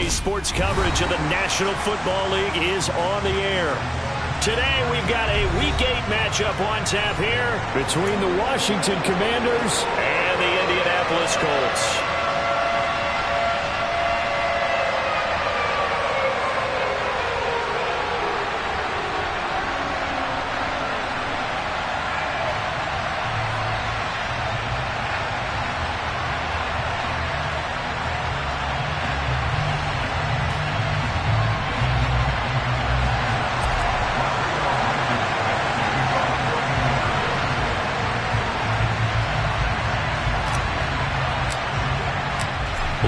RDA Sports coverage of the National Football League is on the air. Today we've got a Week 8 matchup on tap here between the Washington Commanders and the Indianapolis Colts.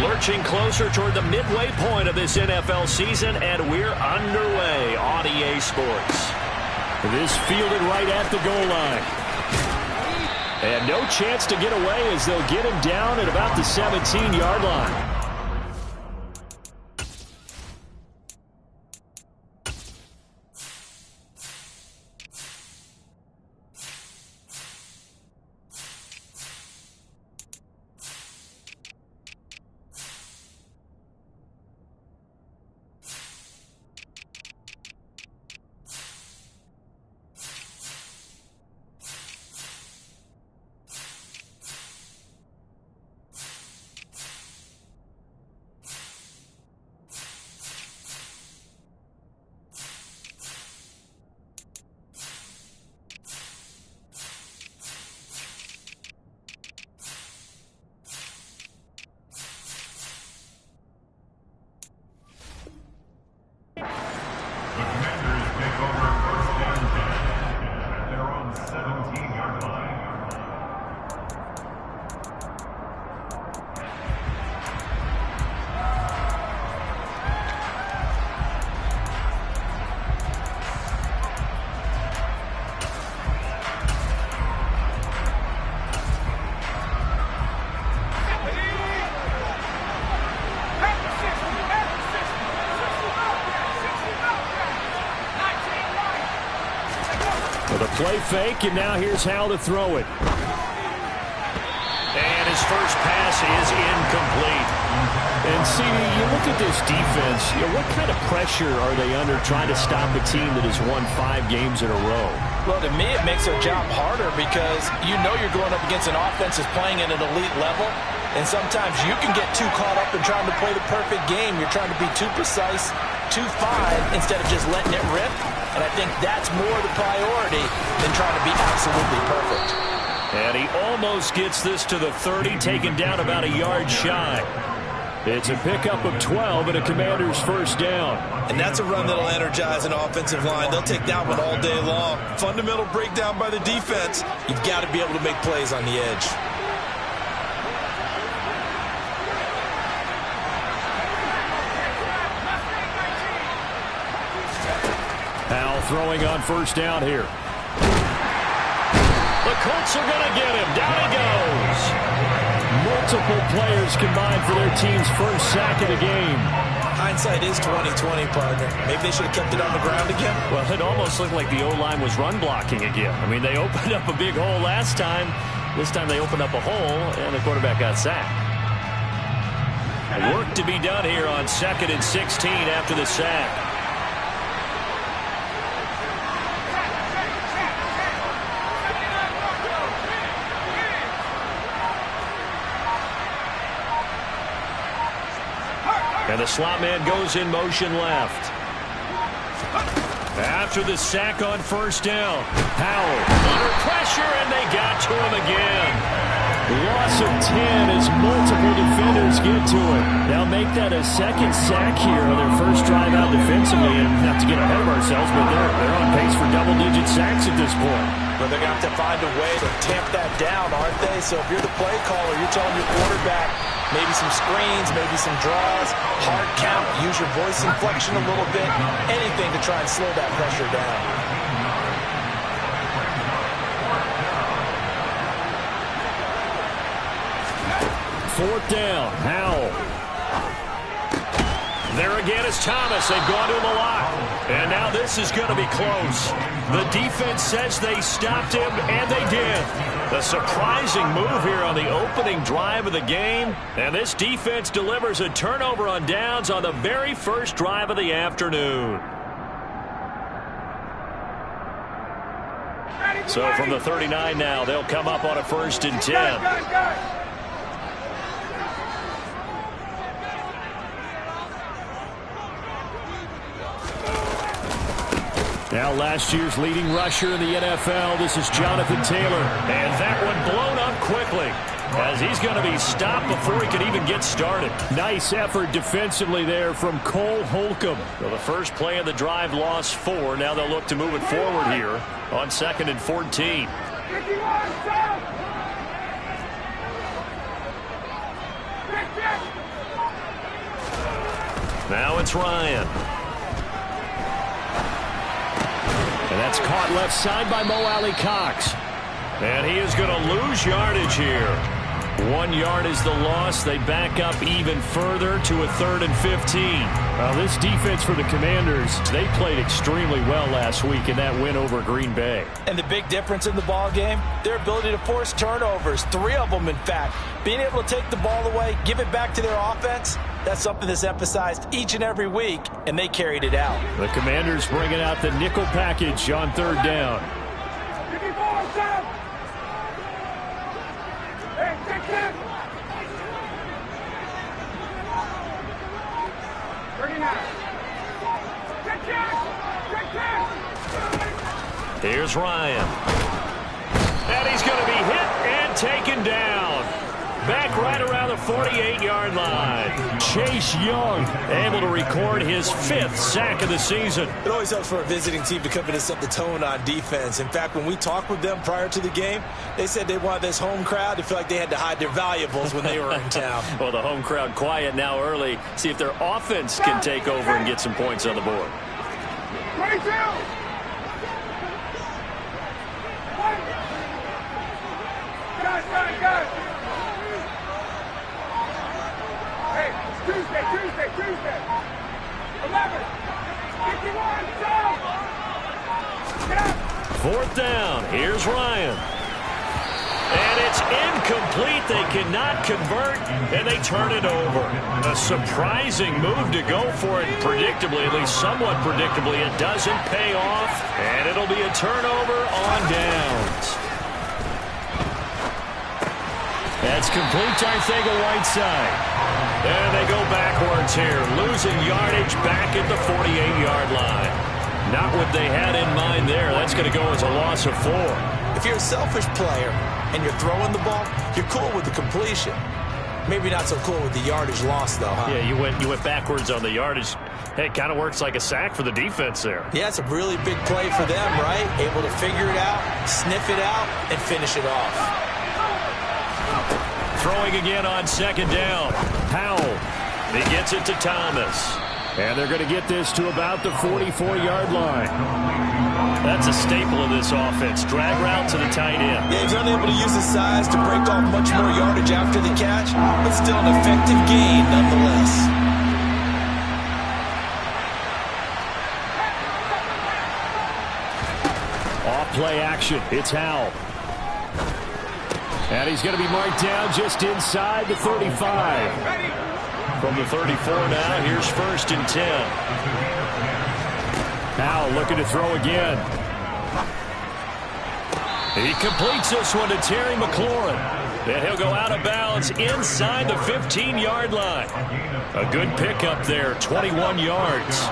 Lurching closer toward the midway point of this NFL season, and we're underway on EA Sports. This fielded right at the goal line. And no chance to get away as they'll get him down at about the 17-yard line. The play fake, and now here's how to throw it. And his first pass is incomplete. And CD, you look at this defense, what kind of pressure are they under trying to stop a team that has won 5 games in a row? Well, to me, it makes their job harder because you know you're going up against an offense that's playing at an elite level, and sometimes you can get too caught up in trying to play the perfect game. You're trying to be too precise, too fine, instead of just letting it rip. And I think that's more the priority than trying to be absolutely perfect. And he almost gets this to the 30, taken down about a yard shy. It's a pickup of 12 and a Commander's first down. And that's a run that'll energize an offensive line. They'll take that one all day long. Fundamental breakdown by the defense. You've got to be able to make plays on the edge. Throwing on first down here. The Colts are going to get him. Down he goes. Multiple players combined for their team's first sack of the game. Hindsight is 20/20, partner. Maybe they should have kept it on the ground again. Well, it almost looked like the O-line was run blocking again. I mean, they opened up a big hole last time. This time they opened up a hole, and the quarterback got sacked. Work to be done here on 2nd and 16 after the sack. And the slot man goes in motion left. After the sack on first down, Howell under pressure, and they got to him again. Loss of 10 as multiple defenders get to it. They'll make that a second sack here on their first drive out defensively. And not to get ahead of ourselves, but they're on pace for double-digit sacks at this point. But they're going to have to find a way to tamp that down, aren't they? So if you're the play caller, you're telling your quarterback maybe some screens, maybe some draws, hard count, use your voice inflection a little bit, anything to try and slow that pressure down. Fourth down, Howell. There again is Thomas. They've gone to him a lot. And now this this is going to be close. The defense says they stopped him, and they did. A surprising move here on the opening drive of the game, and this defense delivers a turnover on downs on the very first drive of the afternoon. So from the 39 now, they'll come up on a 1st and 10. Now last year's leading rusher in the NFL, this is Jonathan Taylor. And that one blown up quickly as he's going to be stopped before he can even get started. Nice effort defensively there from Cole Holcomb. So the first play of the drive lost 4. Now they'll look to move it forward here on 2nd and 14. Now it's Ryan. And that's caught left side by Mo Alley-Cox. And he is going to lose yardage here. 1 yard is the loss. They back up even further to a 3rd and 15. Well, this defense for the Commanders, they played extremely well last week in that win over Green Bay. And the big difference in the ball game, their ability to force turnovers, 3 of them in fact. Being able to take the ball away, give it back to their offense, that's something that's emphasized each and every week, and they carried it out. The Commanders bringing out the nickel package on 3rd down. Here's Ryan. And he's going to be hit and taken down. Back right around the 48-yard line. Chase Young able to record his 5th sack of the season. It always helps for a visiting team to come in and set the tone on defense. In fact, when we talked with them prior to the game, they said they wanted this home crowd to feel like they had to hide their valuables when they were in town. Well, the home crowd quiet now early. See if their offense can take over and get some points on the board. 22! Guys. Hey, Tuesday. 11. 51, down. Get up. 4th down. Here's Ryan. And it's incomplete. They cannot convert, and they turn it over. A surprising move to go for it predictably, at least somewhat predictably. It doesn't pay off, and it'll be a turnover on downs. That's complete to Arcega-Whiteside. And they go backwards here, losing yardage back at the 48-yard line. Not what they had in mind there. That's going to go as a loss of 4. If you're a selfish player and you're throwing the ball, you're cool with the completion. Maybe not so cool with the yardage loss, though, huh? Yeah, you went backwards on the yardage. Hey, it kind of works like a sack for the defense there. Yeah, it's a really big play for them, right? Able to figure it out, sniff it out, and finish it off. Throwing again on 2nd down. Powell. He gets it to Thomas. And they're going to get this to about the 44-yard line. That's a staple of this offense. Drag route to the tight end. Yeah, he's unable to use his size to break off much more yardage after the catch, but still an effective gain nonetheless. Off play action. It's Howell. And he's going to be marked down just inside the 35. From the 34 now, here's 1st and 10. Now looking to throw again. He completes this one to Terry McLaurin. And he'll go out of bounds inside the 15-yard line. A good pickup there, 21 yards.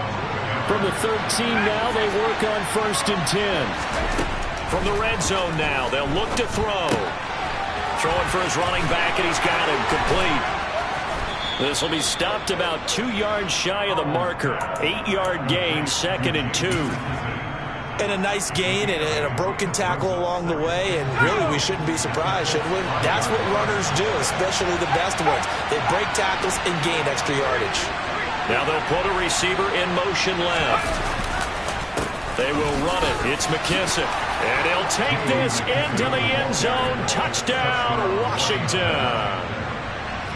From the 13 now, they work on 1st and 10. From the red zone now, they'll look to throw. Throwing for his running back, and he's got him complete. This will be stopped about 2 yards shy of the marker. 8-yard gain, 2nd and 2. And a nice gain and a broken tackle along the way, and really we shouldn't be surprised, should we? That's what runners do, especially the best ones. They break tackles and gain extra yardage. Now they'll put a receiver in motion left. They will run it. It's McKissick. And he'll take this into the end zone. Touchdown, Washington.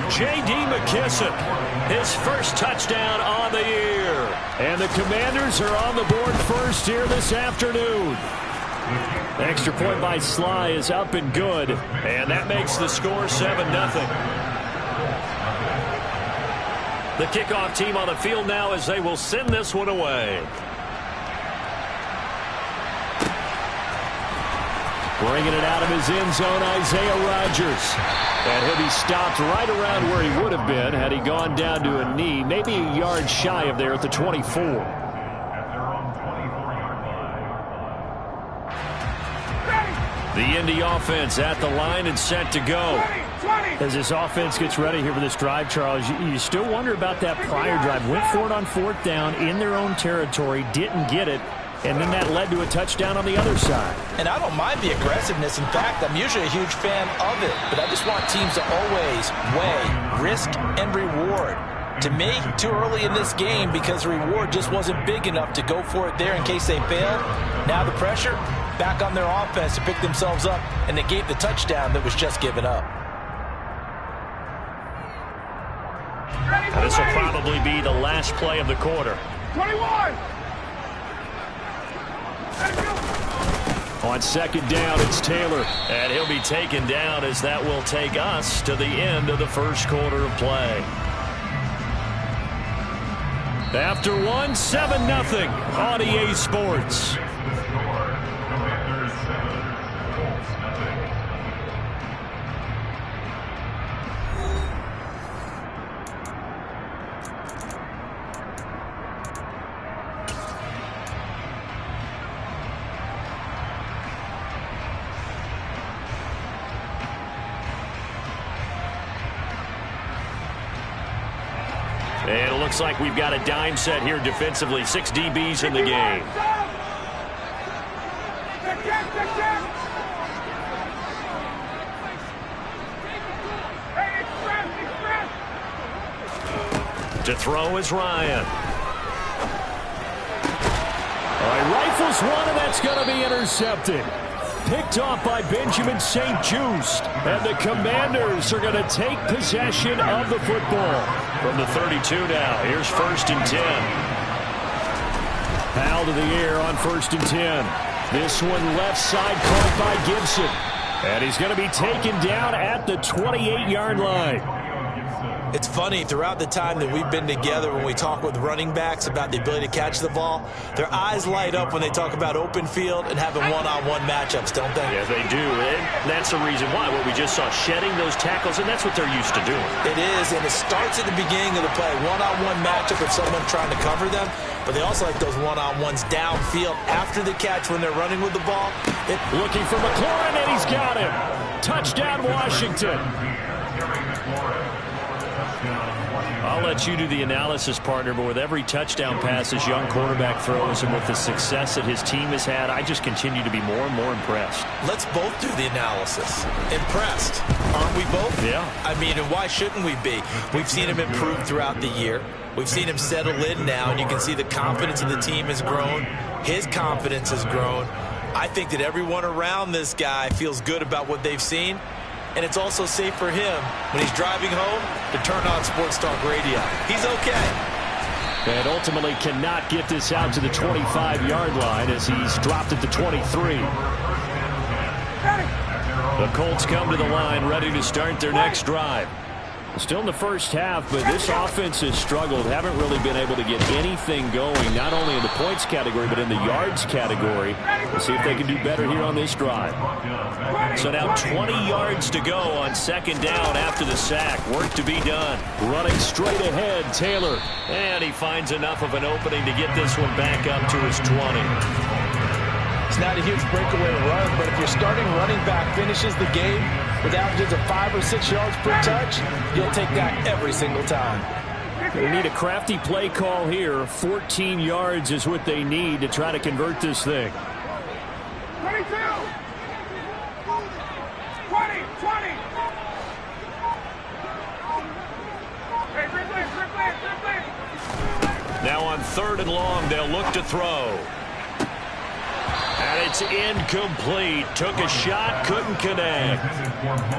J.D. McKissick, his first touchdown on the year. And the Commanders are on the board first here this afternoon. The extra point by Sly is up and good. And that makes the score 7-0. The kickoff team on the field now as they will send this one away. Bringing it out of his end zone, Isaiah Rodgers. And he'll be stopped right around where he would have been had he gone down to a knee, maybe a yard shy of there at the 24. The Indy offense at the line and set to go. As this offense gets ready here for this drive, Charles, you still wonder about that prior drive. Went for it on 4th down in their own territory, didn't get it, and then that led to a touchdown on the other side. And I don't mind the aggressiveness. In fact, I'm usually a huge fan of it, but I just want teams to always weigh risk and reward. To me, too early in this game because the reward just wasn't big enough to go for it there in case they failed. Now the pressure back on their offense to pick themselves up and negate the touchdown that was just given up. This will probably be the last play of the quarter. 21. On 2nd down, it's Taylor, and he'll be taken down as that will take us to the end of the first quarter of play. After 7-0 on EA Sports. And it looks like we've got a dime set here defensively. 6 DBs in the game. To throw is Ryan. All right, rifles one, and that's going to be intercepted. Picked off by Benjamin St. Just. And the Commanders are going to take possession of the football. From the 32 now, here's 1st and 10. Powell to the air on 1st and 10. This one left side caught by Gibson. And he's going to be taken down at the 28-yard line. It's funny, throughout the time that we've been together when we talk with running backs about the ability to catch the ball, their eyes light up when they talk about open field and having one-on-one matchups, don't they? Yeah, they do. And that's the reason why. What we just saw, shedding those tackles, and that's what they're used to doing. It is, and it starts at the beginning of the play. One-on-one matchup with someone trying to cover them, but they also like those one-on-ones downfield after the catch when they're running with the ball. Looking for McLaurin, and he's got him. Touchdown, Washington. I'll let you do the analysis, partner, but with every touchdown pass this young quarterback throws and with the success that his team has had, I just continue to be more and more impressed. Let's both do the analysis. Impressed. Aren't we both? Yeah. I mean, and why shouldn't we be? We've seen him improve throughout the year. We've seen him settle in now, and you can see the confidence of the team has grown. His confidence has grown. I think that everyone around this guy feels good about what they've seen. And it's also safe for him when he's driving home to turn on Sports Talk Radio. He's okay. And ultimately cannot get this out to the 25-yard line as he's dropped at the 23. The Colts come to the line ready to start their next drive. Still in the first half, but this offense has struggled. Haven't really been able to get anything going, not only in the points category, but in the yards category. We'll see if they can do better here on this drive. So now 20 yards to go on 2nd down after the sack. Work to be done. Running straight ahead, Taylor. And he finds enough of an opening to get this one back up to his 20. It's not a huge breakaway run, but if your starting running back finishes the game with averages of 5 or 6 yards per touch, you'll take that every single time. They need a crafty play call here. 14 yards is what they need to try to convert this thing. 22. 20. Now on 3rd and long, they'll look to throw. And it's incomplete. Took a shot, couldn't connect.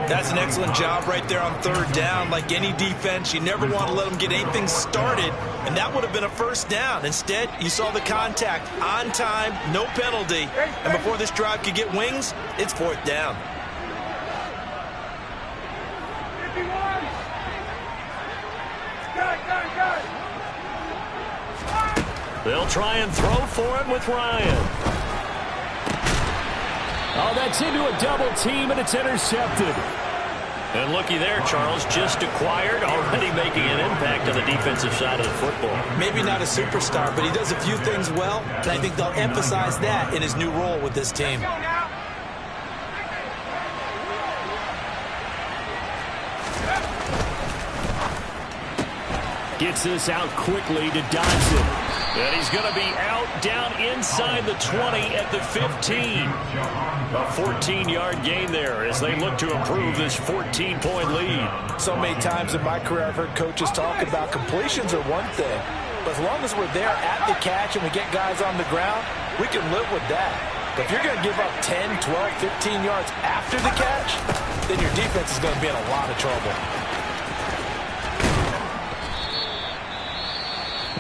That's an excellent job right there on third down. Like any defense, you never want to let them get anything started, and that would have been a first down. Instead, you saw the contact on time, no penalty, and before this drive could get wings, it's fourth down. They'll try and throw for him with Ryan. Oh, that's into a double team, and it's intercepted. And looky there, Charles, just acquired, already making an impact on the defensive side of the football. Maybe not a superstar, but he does a few things well, and I think they'll emphasize that in his new role with this team. Gets this out quickly to Dodson. And he's going to be out down inside the 20 at the 15. A 14-yard gain there as they look to improve this 14-point lead. So many times in my career I've heard coaches talk about completions are one thing. But as long as we're there at the catch and we get guys on the ground, we can live with that. But if you're going to give up 10, 12, 15 yards after the catch, then your defense is going to be in a lot of trouble.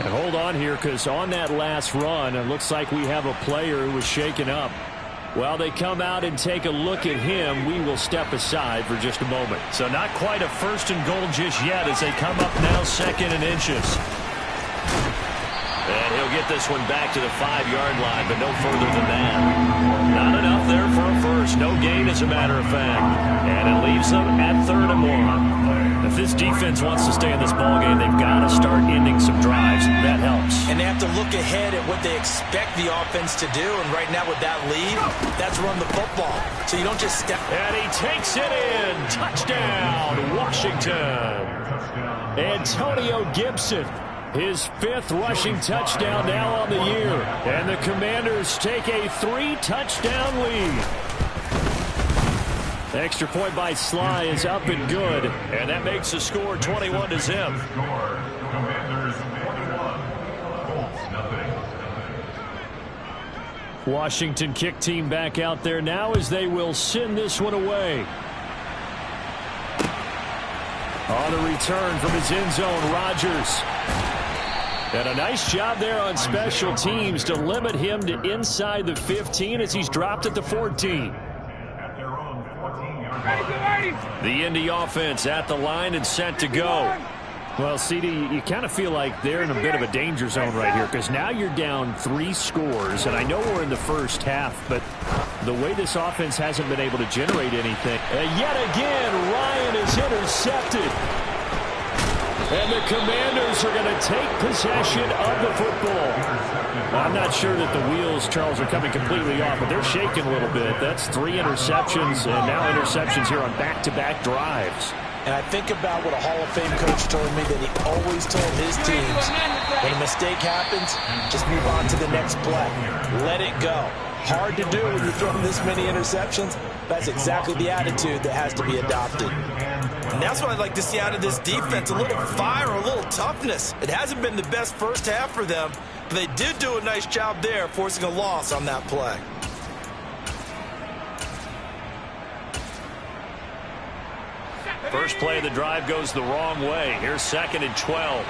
And hold on here, because on that last run, it looks like we have a player who was shaken up. While they come out and take a look at him, we will step aside for just a moment. So not quite a first and goal just yet as they come up now second and inches. And he'll get this one back to the 5-yard line, but no further than that. Not enough there for a first. No gain, as a matter of fact. And it leaves them at 3rd and 1. If this defense wants to stay in this ballgame, they've got to start ending some drives. That helps. And they have to look ahead at what they expect the offense to do. And right now with that lead, that's run the football. So you don't just step. And he takes it in. Touchdown, Washington. Antonio Gibson. His 5th rushing touchdown now on the year. And the Commanders take a 3-touchdown lead. The extra point by Sly is up and good. And that makes the score 21-0. Washington kick team back out there now as they will send this one away. On the return from his end zone, Rodgers. And a nice job there on special teams to limit him to inside the 15 as he's dropped at the 14. The Indy offense at the line and set to go. Well, CD, you kind of feel like they're in a bit of a danger zone right here because now you're down 3 scores, and I know we're in the first half, but the way this offense hasn't been able to generate anything. And yet again, Ryan is intercepted. And the Commanders are going to take possession of the football. I'm not sure that the wheels, Charles, are coming completely off, but they're shaking a little bit. That's 3 interceptions, and now interceptions here on back-to-back drives. And I think about what a Hall of Fame coach told me that he always told his teams, when a mistake happens, just move on to the next play. Let it go. Hard to do when you throw this many interceptions. That's exactly the attitude that has to be adopted. And that's what I'd like to see out of this defense, a little fire, a little toughness. It hasn't been the best first half for them, but they did do a nice job there, forcing a loss on that play. First play of the drive goes the wrong way. Here's 2nd and 12.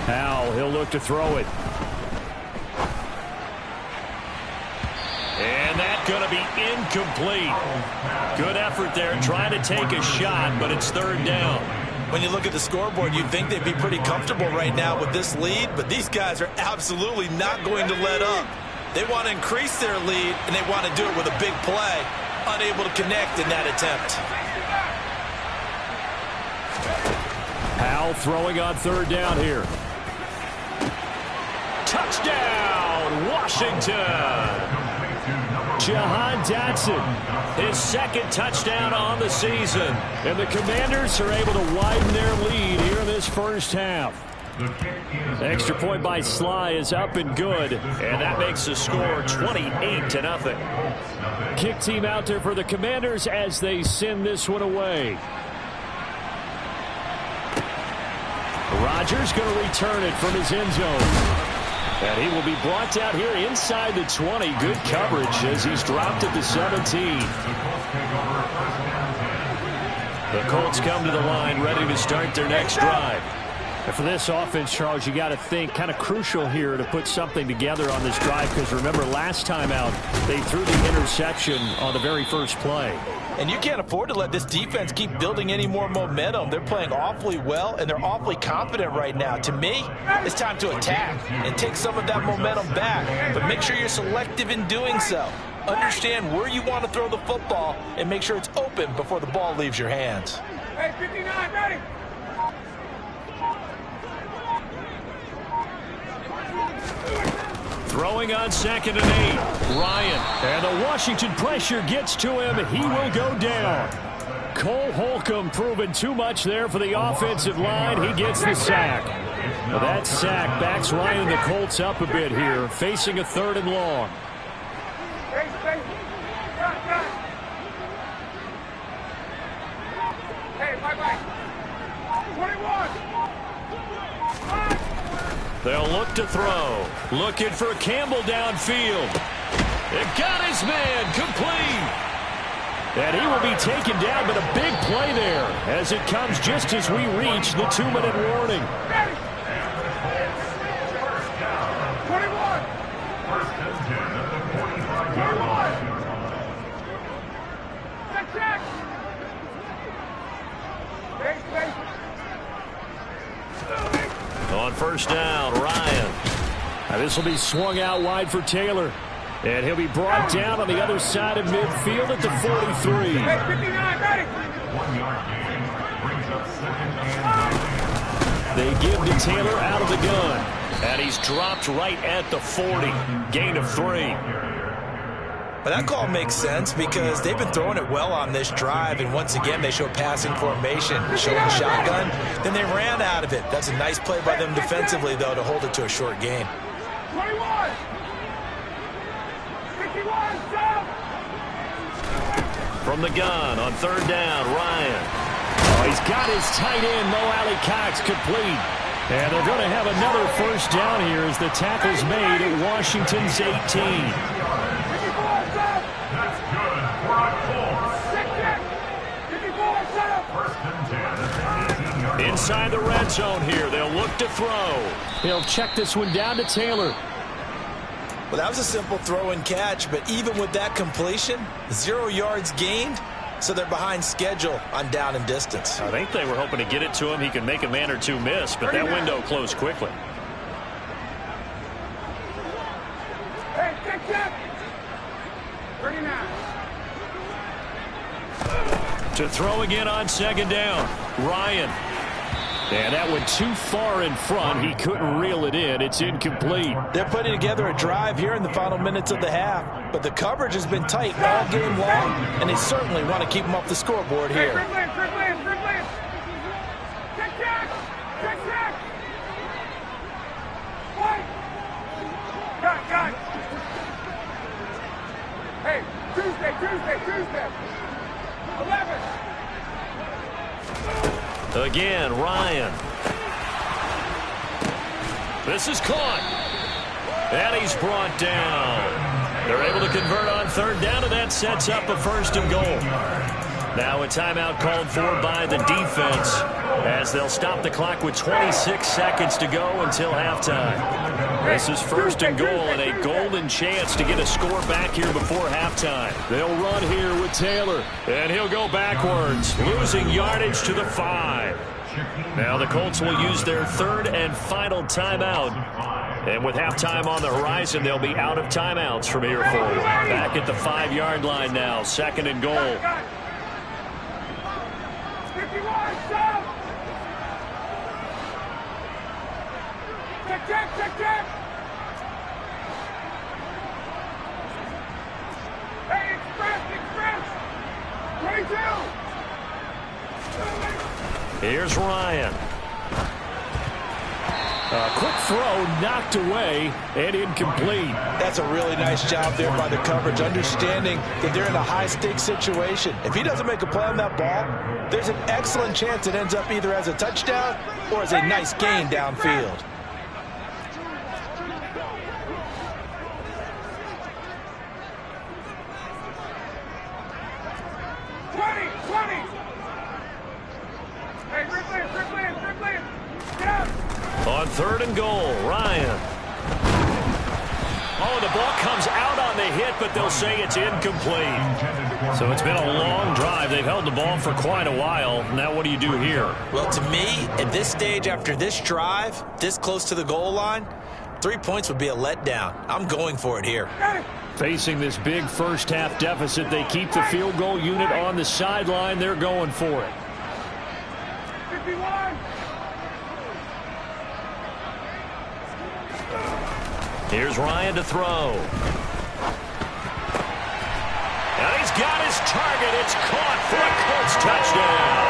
Howell, he'll look to throw it. And that's going to be incomplete. Good effort there trying to take a shot, but it's 3rd down. When you look at the scoreboard, you'd think they'd be pretty comfortable right now with this lead, but these guys are absolutely not going to let up. They want to increase their lead, and they want to do it with a big play. Unable to connect in that attempt. Howell throwing on 3rd down here. Touchdown, Washington. Jahan Dotson, his 2nd touchdown on the season. And the Commanders are able to widen their lead here in this first half. Extra point by Sly is up and good, and that makes the score 28-0. Kick team out there for the Commanders as they send this one away. Rodgers going to return it from his end zone. And he will be brought down here inside the 20. Good coverage as he's dropped at the 17. The Colts come to the line ready to start their next drive. And for this offense, Charles, you got to think kind of crucial here to put something together on this drive, because remember last time out they threw the interception on the very first play. And you can't afford to let this defense keep building any more momentum. They're playing awfully well, and they're awfully confident right now. To me, it's time to attack and take some of that momentum back. But make sure you're selective in doing so. Understand where you want to throw the football and make sure it's open before the ball leaves your hands. Hey, 59, ready. Throwing on 2nd and 8. Ryan. And the Washington pressure gets to him. He will go down. Cole Holcomb proving too much there for the offensive line. He gets the sack. Well, that sack backs Ryan and the Colts up a bit here, facing a 3rd and long. Hey, bye-bye. 21. They'll look to throw. Looking for Campbell downfield. It got his man complete. And he will be taken down, but a big play there as it comes just as we reach the 2-minute warning. 21. 21. Check. On 1st down, Ryan. Now this will be swung out wide for Taylor. And he'll be brought down on the other side of midfield at the 43. Hey, 59, ready. They give to Taylor out of the gun. And he's dropped right at the 40. Gain of 3. But that call makes sense because they've been throwing it well on this drive, and once again they show passing formation, showing the shotgun. Then they ran out of it. That's a nice play by them defensively, though, to hold it to a short gain. 21. 51, stop. From the gun on 3rd down, Ryan. Oh, he's got his tight end, Mo Alley Cox, complete. And they're going to have another 1st down here as the tackle's made at Washington's 18. Inside the red zone here. They'll look to throw. He'll check this one down to Taylor. Well, that was a simple throw and catch, but even with that completion, 0 yards gained, so they're behind schedule on down and distance. I think they were hoping to get it to him. He can make a man or two miss, but that window closed quickly. Hey, check. 39. To throw again on 2nd down, Ryan. And that went too far in front. He couldn't reel it in. It's incomplete. They're putting together a drive here in the final minutes of the half, but the coverage has been tight all game long, and they certainly want to keep them off the scoreboard here. Quick Lance. Check. Fight. Got. Hey, Tuesday. 11. Again, Ryan. This is caught. And he's brought down. They're able to convert on 3rd down, and that sets up a 1st and goal. Now a timeout called for by the defense as they'll stop the clock with 26 seconds to go until halftime. This is 1st and goal and a golden chance to get a score back here before halftime. They'll run here with Taylor, and he'll go backwards, losing yardage to the 5. Now the Colts will use their 3rd and final timeout. And with halftime on the horizon, they'll be out of timeouts from here forward. Back at the 5-yard line now, 2nd and goal. 51, stop. Check. Hey, express. 22. Here's Ryan. A quick throw knocked away and incomplete. That's a really nice job there by the coverage, understanding that they're in a high-stakes situation. If he doesn't make a play on that ball, there's an excellent chance it ends up either as a touchdown or as a nice gain downfield. and goal. Ryan. Oh, the ball comes out on the hit, but they'll say it's incomplete. So it's been a long drive. They've held the ball for quite a while. Now what do you do here? Well, to me, at this stage, after this drive, this close to the goal line, 3 points would be a letdown. I'm going for it here. Facing this big first-half deficit, they keep the field goal unit on the sideline. They're going for it. 51. Here's Ryan to throw. And he's got his target. It's caught for a Colts touchdown.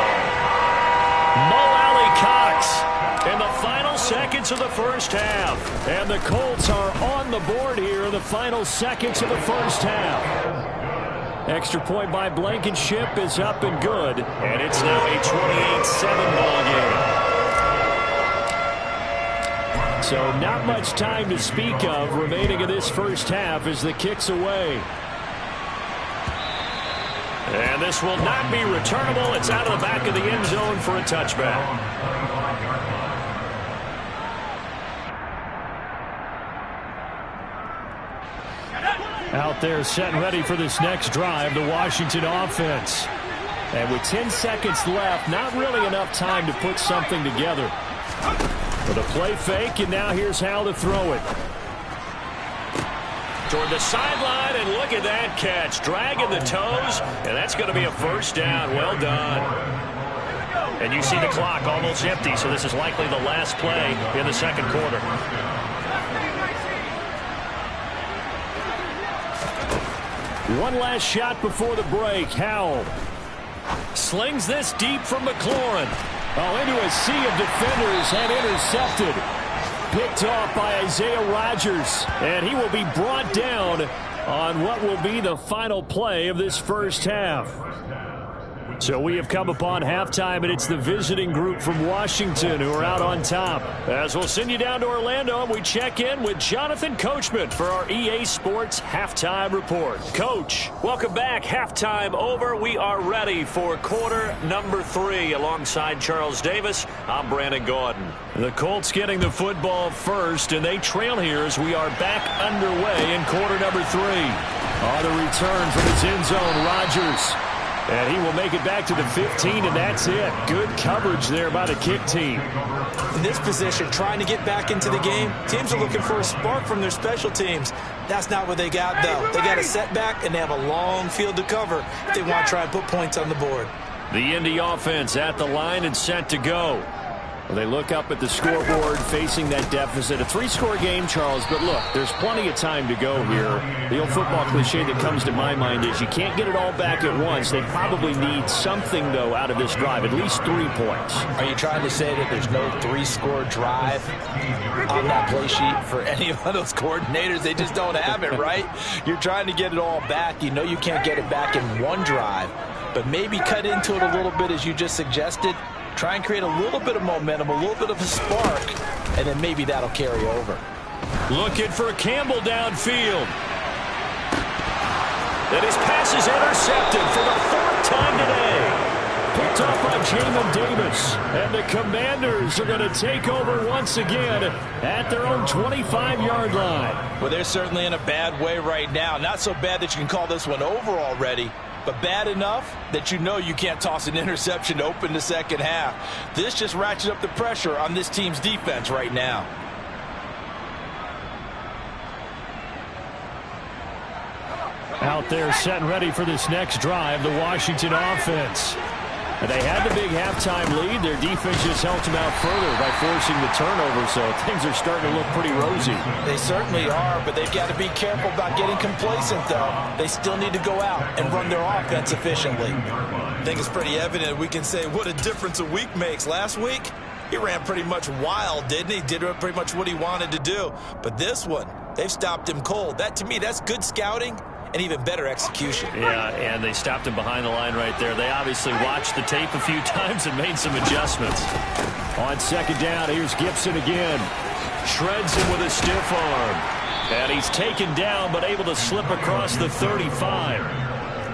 Mo Alley-Cox in the final seconds of the first half. And the Colts are on the board here in the final seconds of the first half. Extra point by Blankenship is up and good. And it's now a 28-7 ball game. So not much time to speak of remaining in this first half as the kick's away. And this will not be returnable. It's out of the back of the end zone for a touchback. Out there set and ready for this next drive, the Washington offense. And with 10 seconds left, not really enough time to put something together. With a play fake, and now here's how to throw it. Toward the sideline, and look at that catch. Dragging the toes, and that's going to be a first down. Well done. And you see the clock almost empty, so this is likely the last play in the second quarter. One last shot before the break. Howell slings this deep from McLaurin. Oh, into a sea of defenders and intercepted. Picked off by Isaiah Rodgers. And he will be brought down on what will be the final play of this first half. So we have come upon halftime, and it's the visiting group from Washington who are out on top. As we'll send you down to Orlando, and we check in with Jonathan Coachman for our EA Sports Halftime Report. Coach, welcome back. Halftime over. We are ready for quarter number 3. Alongside Charles Davis, I'm Brandon Gaudin. The Colts getting the football first, and they trail here as we are back underway in quarter number 3. On the return from his end zone, Rodgers. And he will make it back to the 15, and that's it. Good coverage there by the kick team. In this position, trying to get back into the game, teams are looking for a spark from their special teams. That's not what they got, though. They got a setback, and they have a long field to cover if they want to try and put points on the board. The Indy offense at the line and set to go. Well, they look up at the scoreboard facing that deficit. A 3-score game, Charles, but look, there's plenty of time to go here. The old football cliche that comes to my mind is you can't get it all back at once. They probably need something, though, out of this drive, at least 3 points. Are you trying to say that there's no 3-score drive on that play sheet for any of those coordinators? They just don't have it, right? You're trying to get it all back. You know you can't get it back in one drive, but maybe cut into it a little bit as you just suggested. Try and create a little bit of momentum, a little bit of a spark, and then maybe that'll carry over. Looking for Campbell downfield. And his pass is intercepted for the 4th time today. Picked off by Jamin Davis. And the Commanders are going to take over once again at their own 25-yard line. Well, they're certainly in a bad way right now. Not so bad that you can call this one over already, but bad enough that you know you can't toss an interception to open the second half. This just ratchets up the pressure on this team's defense right now. Out there set and ready for this next drive, the Washington offense. And they had the big halftime lead. Their defense just helped them out further by forcing the turnover, so things are starting to look pretty rosy. They certainly are, but they've got to be careful about getting complacent, though. They still need to go out and run their offense efficiently. I think it's pretty evident we can say what a difference a week makes. Last week, he ran pretty much wild, didn't he? Did pretty much what he wanted to do. But this one, they've stopped him cold. That, to me, that's good scouting and even better execution. Yeah, and they stopped him behind the line right there. They obviously watched the tape a few times and made some adjustments. On second down, here's Gibson again. Shreds him with a stiff arm. And he's taken down but able to slip across the 35.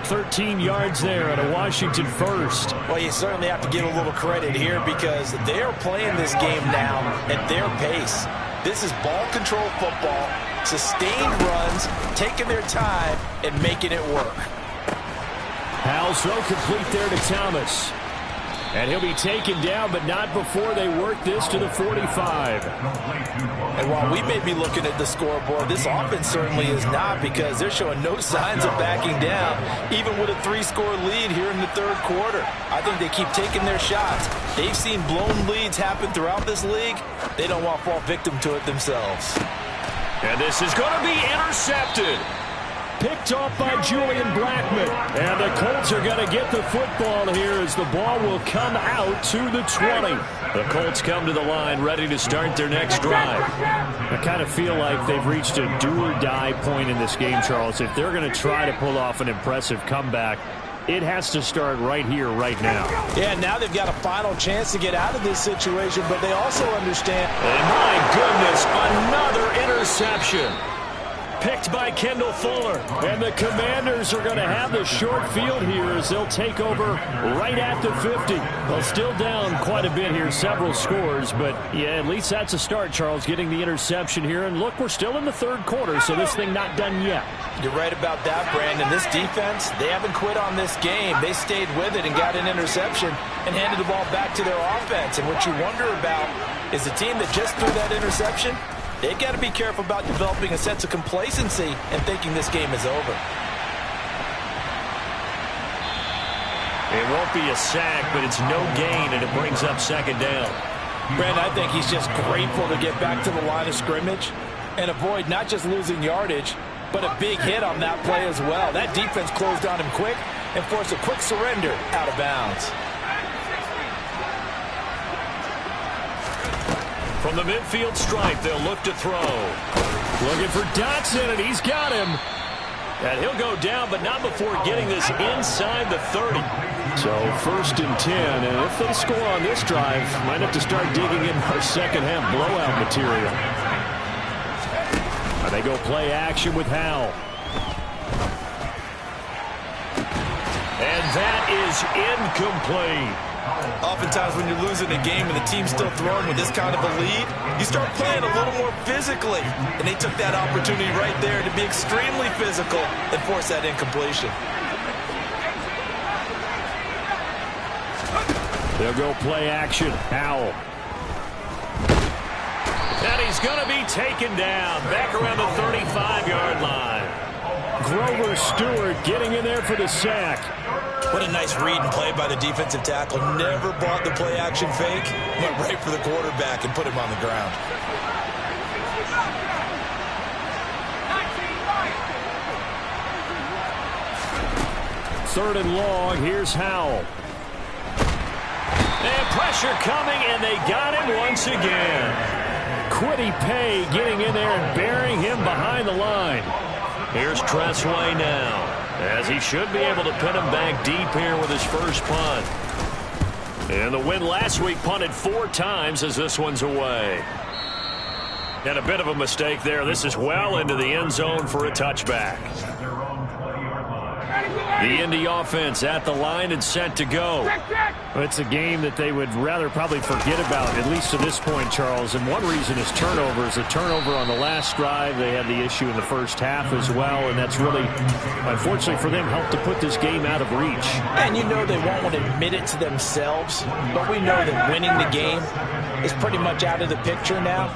13 yards there at a Washington first. Well, you certainly have to give a little credit here because they're playing this game now at their pace. This is ball control football, sustained runs, taking their time and making it work. Howell's throw complete there to Thomas. And he'll be taken down, but not before they work this to the 45. And while we may be looking at the scoreboard, this offense certainly is not, because they're showing no signs of backing down, even with a 3-score lead here in the third quarter. I think they keep taking their shots. They've seen blown leads happen throughout this league. They don't want to fall victim to it themselves. And this is going to be intercepted. Picked off by Julian Blackmon. And the Colts are going to get the football here as the ball will come out to the 20. The Colts come to the line ready to start their next drive. I kind of feel like they've reached a do-or-die point in this game, Charles. If they're going to try to pull off an impressive comeback, it has to start right here, right now. Yeah, now they've got a final chance to get out of this situation, but they also understand. And my goodness, another interception. Picked by Kendall Fuller. And the Commanders are going to have the short field here as they'll take over right at the 50. Well, still down quite a bit here, several scores, but yeah, at least that's a start, Charles, getting the interception here. And look, we're still in the third quarter, so this thing not done yet. You're right about that, Brandon. This defense, they haven't quit on this game. They stayed with it and got an interception and handed the ball back to their offense. And what you wonder about is the team that just threw that interception, they've got to be careful about developing a sense of complacency and thinking this game is over. It won't be a sack, but it's no gain, and it brings up second down. Brandon, I think he's just grateful to get back to the line of scrimmage and avoid not just losing yardage, but a big hit on that play as well. That defense closed on him quick and forced a quick surrender out of bounds. From the midfield stripe, they'll look to throw. Looking for Dotson, and he's got him. And he'll go down, but not before getting this inside the 30. So 1st and 10, and if they score on this drive, might have to start digging in our second half blowout material. And they go play action with Howell. And that is incomplete. Oftentimes when you're losing a game and the team's still throwing with this kind of a lead, you start playing a little more physically. And they took that opportunity right there to be extremely physical and force that incompletion. They'll go play action. Howell. And he's going to be taken down back around the 35-yard line. Grover Stewart getting in there for the sack. What a nice read and play by the defensive tackle. Never bought the play-action fake. Went right for the quarterback and put him on the ground. Third and long. Here's Howell. And pressure coming, and they got him once again. Quiddy Pay getting in there and burying him behind the line. Here's Tressway now, as he should be able to pin him back deep here with his first punt. And the win last week, punted 4 times as this one's away. And a bit of a mistake there. This is well into the end zone for a touchback. The Indy offense at the line and set to go. It's a game that they would rather probably forget about, at least to this point, Charles. And one reason is turnovers. A turnover on the last drive. They had the issue in the first half as well. And that's really, unfortunately for them, helped to put this game out of reach. And you know they won't want to admit it to themselves. But we know that winning the game is pretty much out of the picture now.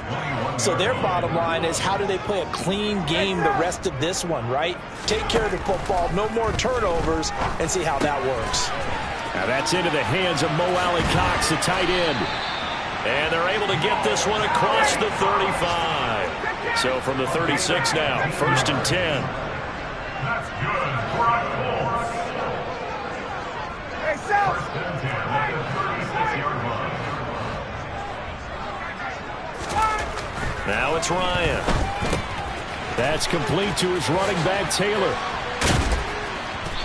So their bottom line is, how do they play a clean game the rest of this one, right? Take care of the football, no more turnovers, and see how that works. Now that's into the hands of Mo Alley-Cox, the tight end. And they're able to get this one across the 35. So from the 36 now, 1st and 10. That's good for our Colts. Hey, South! Now it's Ryan. That's complete to his running back, Taylor.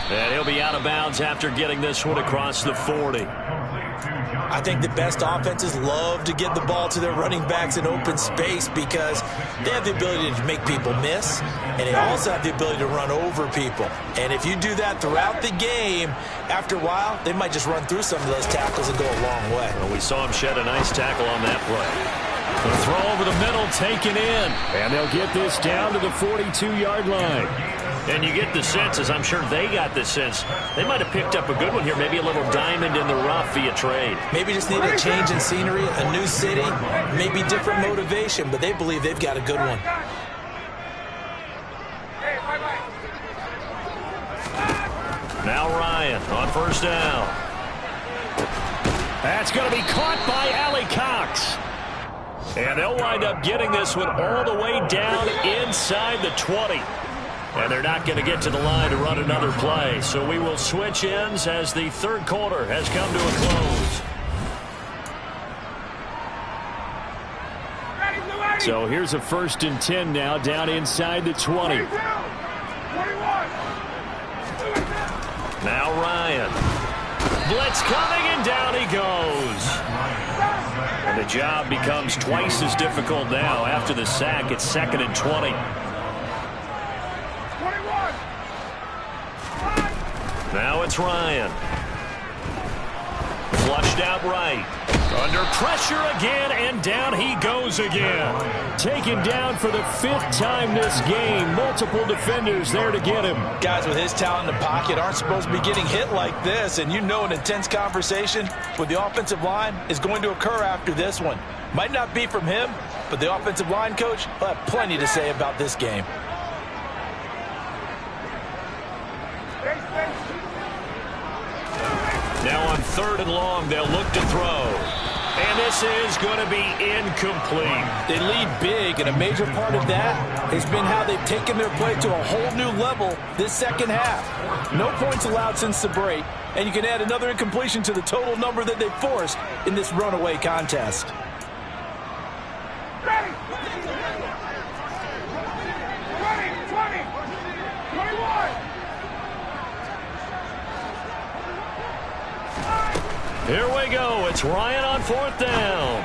And he'll be out of bounds after getting this one across the 40. I think the best offenses love to get the ball to their running backs in open space because they have the ability to make people miss, and they also have the ability to run over people. And if you do that throughout the game, after a while, they might just run through some of those tackles and go a long way. Well, we saw him shed a nice tackle on that play. The throw over the middle taken in, and they'll get this down to the 42-yard line. And you get the sense, as I'm sure they got the sense, they might have picked up a good one here, maybe a little diamond in the rough via trade. Maybe just need a change in scenery, a new city, maybe different motivation, but they believe they've got a good one. Now Ryan on first down. That's going to be caught by Allie Cox. And they'll wind up getting this one all the way down inside the 20. And they're not going to get to the line to run another play. So we will switch ends as the third quarter has come to a close. So here's a 1st and 10 now down inside the 20. Now Ryan. Blitz coming, and down he goes. And the job becomes twice as difficult now after the sack. It's 2nd and 20. Now it's Ryan. Flushed out right. Under pressure again, and down he goes again. Taken down for the 5th time this game. Multiple defenders there to get him. Guys with his talent in the pocket aren't supposed to be getting hit like this, and you know an intense conversation with the offensive line is going to occur after this one. Might not be from him, but the offensive line coach will have plenty to say about this game. Now on 3rd and long, they'll look to throw. And this is going to be incomplete. They lead big, and a major part of that has been how they've taken their play to a whole new level this second half. No points allowed since the break, and you can add another incompletion to the total number that they've forced in this runaway contest. Here we go. It's Ryan on 4th down.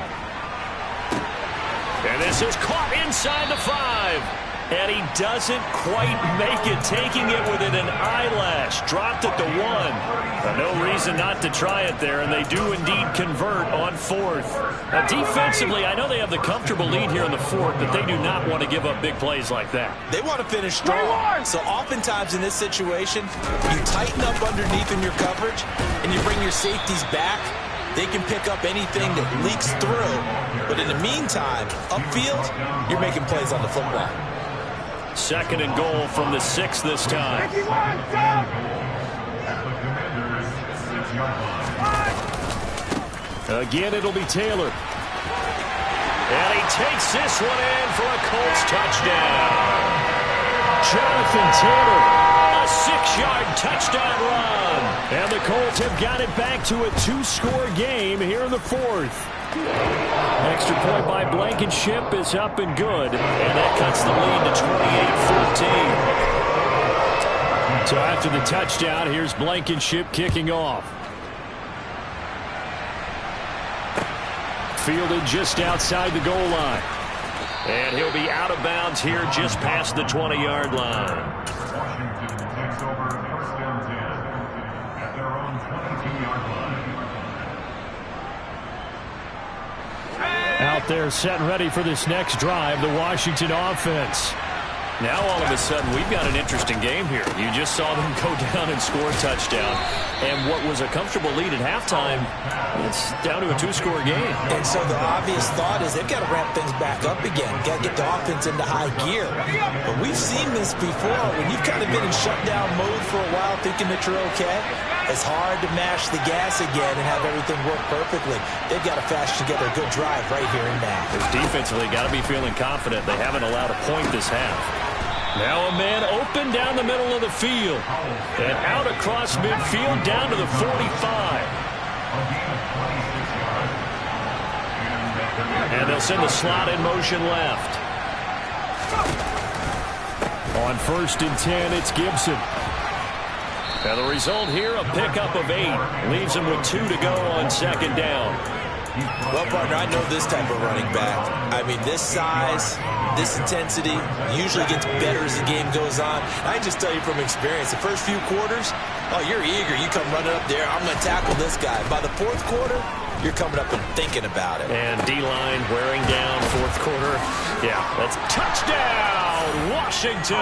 And this is caught inside the 5. And he doesn't quite make it, taking it within an eyelash. Dropped at the 1. No reason not to try it there, and they do indeed convert on 4th. Now, defensively, I know they have the comfortable lead here in the 4th, but they do not want to give up big plays like that. They want to finish strong. So oftentimes in this situation, you tighten up underneath in your coverage, and you bring your safeties back. They can pick up anything that leaks through. But in the meantime, upfield, you're making plays on the football. 2nd and goal from the 6 this time. Again, it'll be Taylor. And he takes this one in for a Colts touchdown. Jonathan Taylor, a 6-yard touchdown run. And the Colts have got it back to a 2-score game here in the 4th. Extra point by Blankenship is up and good. And that cuts the lead to 28-14. So after the touchdown, here's Blankenship kicking off. Fielded just outside the goal line. And he'll be out of bounds here just past the 20-yard line. Washington takes over 1st and 10 at their own 22-yard line. Out there set and ready for this next drive, the Washington offense. Now all of a sudden we've got an interesting game here. You just saw them go down and score a touchdown. And what was a comfortable lead at halftime, it's down to a 2-score game. And so the obvious thought is they've got to ramp things back up again. Got to get the offense into high gear. But we've seen this before. When you've kind of been in shutdown mode for a while thinking that you're okay, it's hard to mash the gas again and have everything work perfectly. They've got to fashion together a good drive right here and now. Because defensively, got to be feeling confident. They haven't allowed a point this half. Now a man open down the middle of the field. And out across midfield down to the 45. And they'll send the slot in motion left. On 1st and 10, it's Gibson. And the result here, a pickup of 8. Leaves him with 2 to go on 2nd down. Well, partner, I know this type of running back. I mean, this size, this intensity usually gets better as the game goes on. I just tell you from experience, the first few quarters, oh, you're eager. You come running up there, I'm going to tackle this guy. By the fourth quarter, you're coming up and thinking about it. And D-line wearing down fourth quarter. Yeah, that's touchdown, Washington.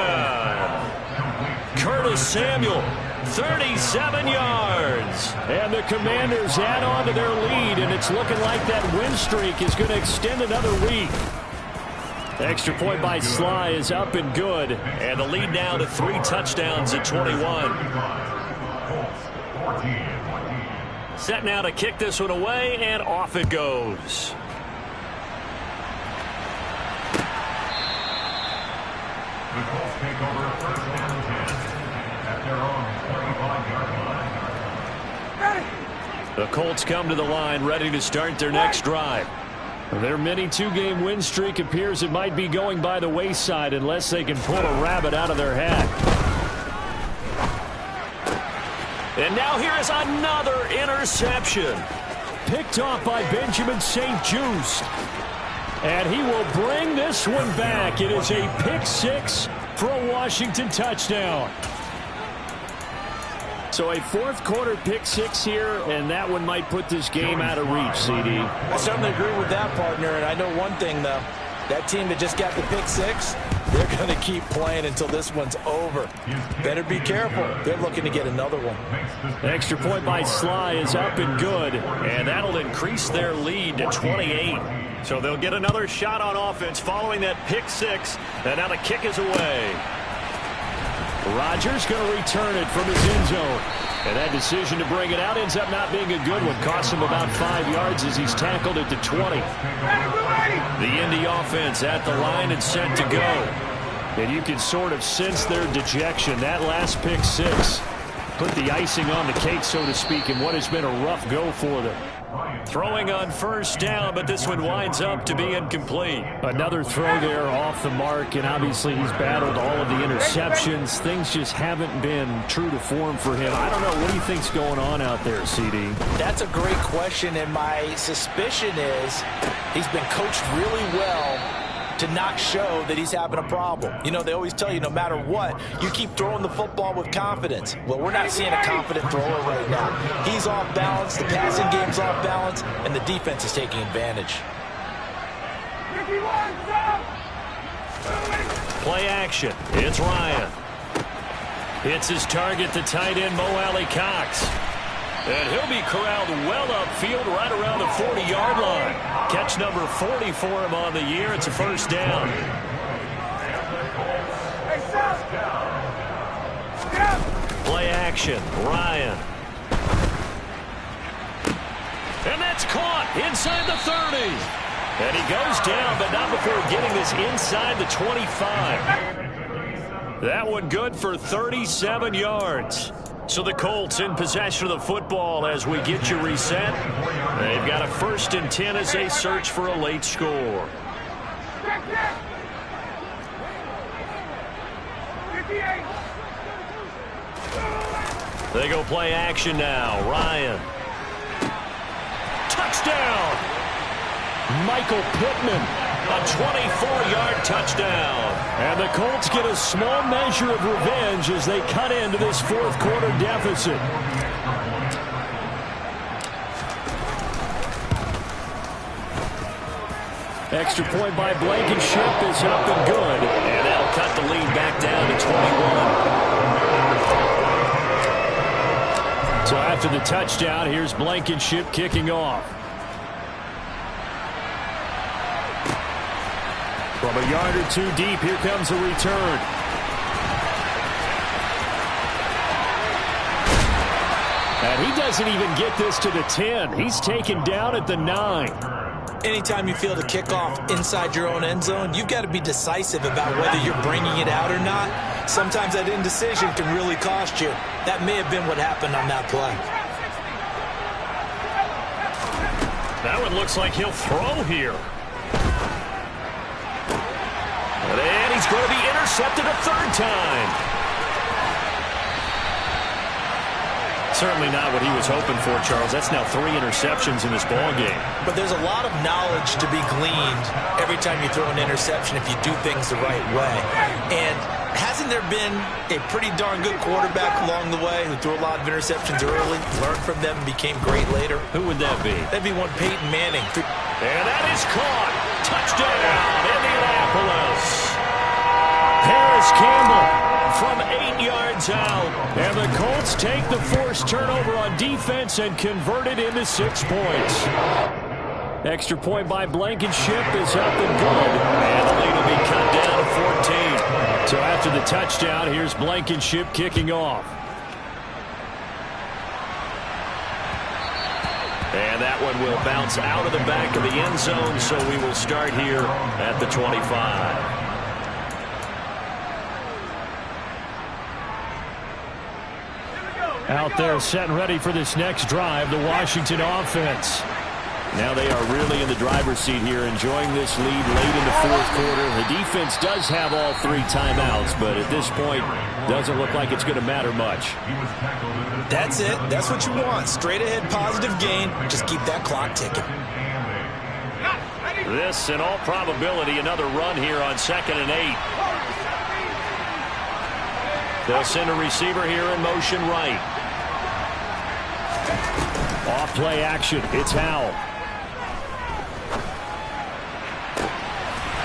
Curtis Samuel, 37 yards. And the Commanders add on to their lead, and it's looking like that win streak is going to extend another week. Extra point by Sly is up and good, and the lead now to 3 touchdowns at 21. Set now to kick this one away, and off it goes. The Colts take over first and 10 at their own 25-yard line. The Colts come to the line ready to start their next drive. Their mini 2-game win streak appears it might be going by the wayside unless they can pull a rabbit out of their hat. And now here is another interception. Picked off by Benjamin St-Juste. And he will bring this one back. It is a pick-6 for a Washington touchdown. So a fourth-quarter pick-6 here, and that one might put this game out of reach, CD. I certainly agree with that, partner. And I know one thing, though. That team that just got the pick-6, they're going to keep playing until this one's over. Better be careful. They're looking to get another one. Extra point by Sly is up and good, and that'll increase their lead to 28. So they'll get another shot on offense following that pick-6, and now the kick is away. Rodgers going to return it from his end zone. And that decision to bring it out ends up not being a good one. Costs him about 5 yards as he's tackled at the 20. The Indy offense at the line and set to go. And you can sort of sense their dejection. That last pick-6 put the icing on the cake, so to speak, in what has been a rough go for them. Throwing on first down, but this one winds up to be incomplete. Another throw there off the mark, and obviously he's battled all of the interceptions. Things just haven't been true to form for him. I don't know. What do you think's going on out there, CD? That's a great question, and my suspicion is he's been coached really well to not show that he's having a problem. You know, they always tell you no matter what, you keep throwing the football with confidence. Well, we're not seeing a confident thrower right now. He's off balance, the passing game's off balance, and the defense is taking advantage. Play action. It's Ryan. Hits his target, the tight end, Mo Alley-Cox. And he'll be corralled well upfield right around the 40-yard line. Catch number 40 for him on the year. It's a first down. Play action. Ryan. And that's caught inside the 30. And he goes down, but not before getting this inside the 25. That one good for 37 yards. So the Colts in possession of the football as we get you reset. They've got a 1st and 10 as they search for a late score. They go play action now. Ryan. Touchdown! Michael Pittman. A 24-yard touchdown. And the Colts get a small measure of revenge as they cut into this fourth-quarter deficit. Extra point by Blankenship is up and good. And that'll cut the lead back down to 21. So after the touchdown, here's Blankenship kicking off. From a yard or two deep, here comes a return. And he doesn't even get this to the 10. He's taken down at the 9. Anytime you feel the kickoff inside your own end zone, you've got to be decisive about whether you're bringing it out or not. Sometimes that indecision can really cost you. That may have been what happened on that play. That one looks like he'll throw here. And he's going to be intercepted a 3rd time. Certainly not what he was hoping for, Charles. That's now 3 interceptions in this ball game. But there's a lot of knowledge to be gleaned every time you throw an interception if you do things the right way. And hasn't there been a pretty darn good quarterback along the way who threw a lot of interceptions early, learned from them, and became great later? Who would that be? That'd be one Peyton Manning. And that is caught. Touchdown, Indianapolis. Harris Campbell from 8 yards out. And the Colts take the forced turnover on defense and convert it into 6 points. Extra point by Blankenship is up and good. And the lead will be cut down to 14. So after the touchdown, here's Blankenship kicking off. And that one will bounce out of the back of the end zone, so we will start here at the 25. Out there set and ready for this next drive, the Washington offense. Now they are really in the driver's seat here, enjoying this lead late in the fourth quarter. The defense does have all 3 timeouts, but at this point, doesn't look like it's going to matter much. That's it. That's what you want. Straight ahead positive gain. Just keep that clock ticking. This, in all probability, another run here on 2nd and 8. They'll send a receiver here in motion right. Off play action. It's Howell.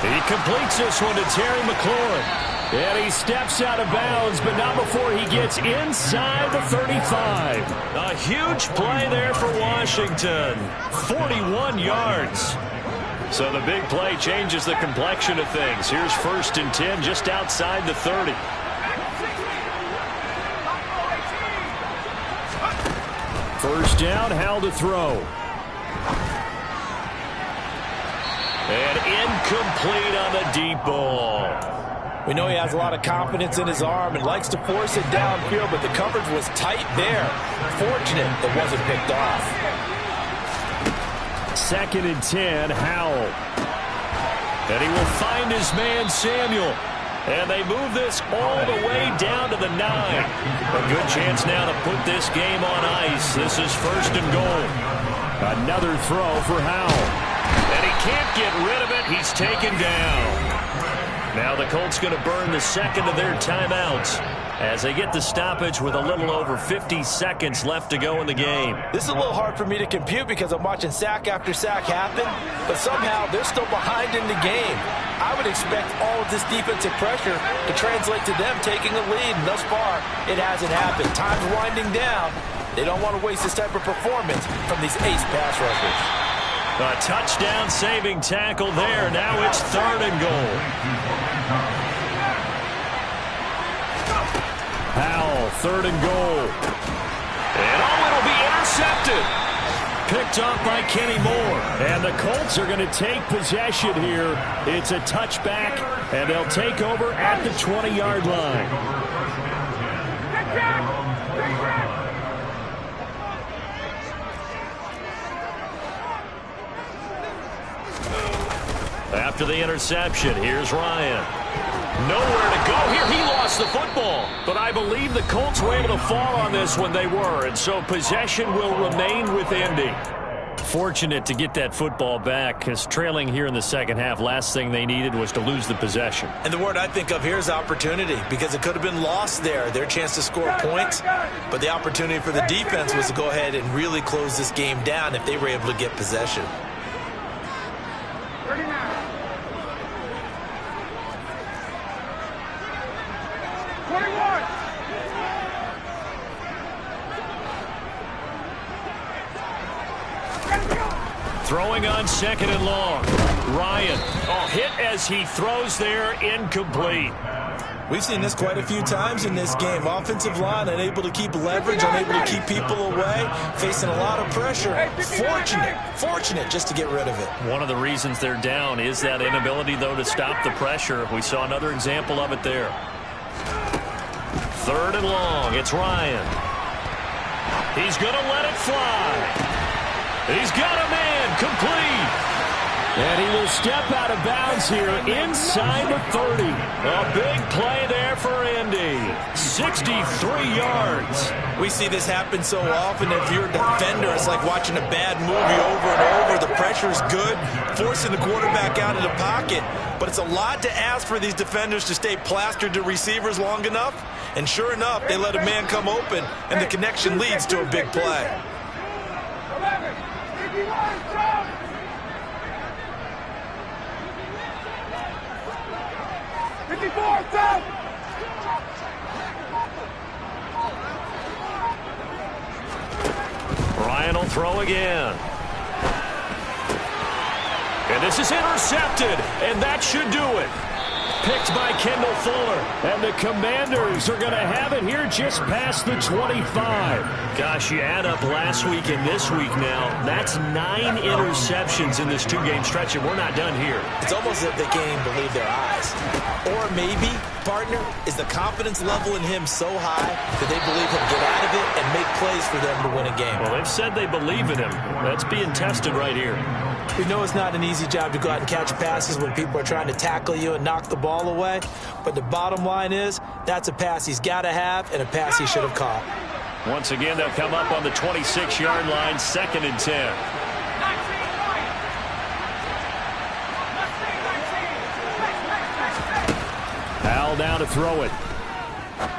He completes this one to Terry McLaurin. And he steps out of bounds, but not before he gets inside the 35. A huge play there for Washington. 41 yards. So the big play changes the complexion of things. Here's 1st and 10 just outside the 30. First down, Howell to throw. And incomplete on the deep ball. We know he has a lot of confidence in his arm and likes to force it downfield, but the coverage was tight there. Fortunate that wasn't picked off. 2nd and 10, Howell. And he will find his man, Samuel. And they move this all the way down to the 9. A good chance now to put this game on ice. This is 1st and goal. Another throw for Howell. And he can't get rid of it. He's taken down. Now the Colts going to burn the 2nd of their timeouts as they get the stoppage with a little over 50 seconds left to go in the game. This is a little hard for me to compute because I'm watching sack after sack happen, but somehow they're still behind in the game. I would expect all of this defensive pressure to translate to them taking a lead, and thus far it hasn't happened. Time's winding down. They don't want to waste this type of performance from these ace pass rushers. A touchdown-saving tackle there. Now it's 3rd and goal. Howell, 3rd and goal. And it'll be intercepted. Picked off by Kenny Moore. And the Colts are going to take possession here. It's a touchback, and they'll take over at the 20-yard line. After the interception, here's Ryan. Nowhere to go here. He lost the football. But I believe the Colts were able to fall on this when they were. And so possession will remain with Indy. Fortunate to get that football back, because trailing here in the second half, last thing they needed was to lose the possession. And the word I think of here is opportunity, because it could have been lost there, their chance to score points. But the opportunity for the defense was to go ahead and really close this game down if they were able to get possession. Throwing on 2nd and long. Ryan, hit as he throws there, incomplete. We've seen this quite a few times in this game. Offensive line unable to keep leverage, unable to keep people away, facing a lot of pressure. Fortunate just to get rid of it. One of the reasons they're down is that inability, though, to stop the pressure. We saw another example of it there. 3rd and long. It's Ryan. He's going to let it fly. He's got a man, complete. And he will step out of bounds here inside the 30. A big play there for Indy. 6 63 yards. We see this happen so often. If you're a defender, it's like watching a bad movie over and over. The pressure is good, forcing the quarterback out of the pocket. But it's a lot to ask for these defenders to stay plastered to receivers long enough. And sure enough, they let a man come open, and the connection leads to a big play. Ryan will throw again. And this is intercepted, and that should do it. Picked by Kendall Fuller, and the Commanders are going to have it here just past the 25. Gosh, you add up last week and this week now, that's 9 interceptions in this 2-game stretch, and we're not done here. It's almost as if they can't even believe their eyes. Or maybe, partner, is the confidence level in him so high that they believe he'll get out of it and make plays for them to win a game. Well, they've said they believe in him. That's being tested right here. We know it's not an easy job to go out and catch passes when people are trying to tackle you and knock the ball away. But the bottom line is, that's a pass he's got to have and a pass he should have caught. Once again, they'll come up on the 26-yard line, 2nd and 10. Al down to throw it.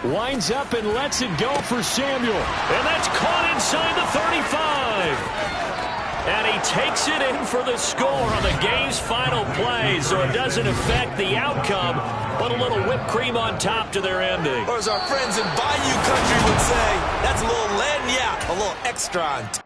Winds up and lets it go for Samuel. And that's caught inside the 35. And he takes it in for the score on the game's final play, so it doesn't affect the outcome, but a little whipped cream on top to their ending. Or as our friends in Bayou Country would say, that's a little lagniappe, a little extra on top.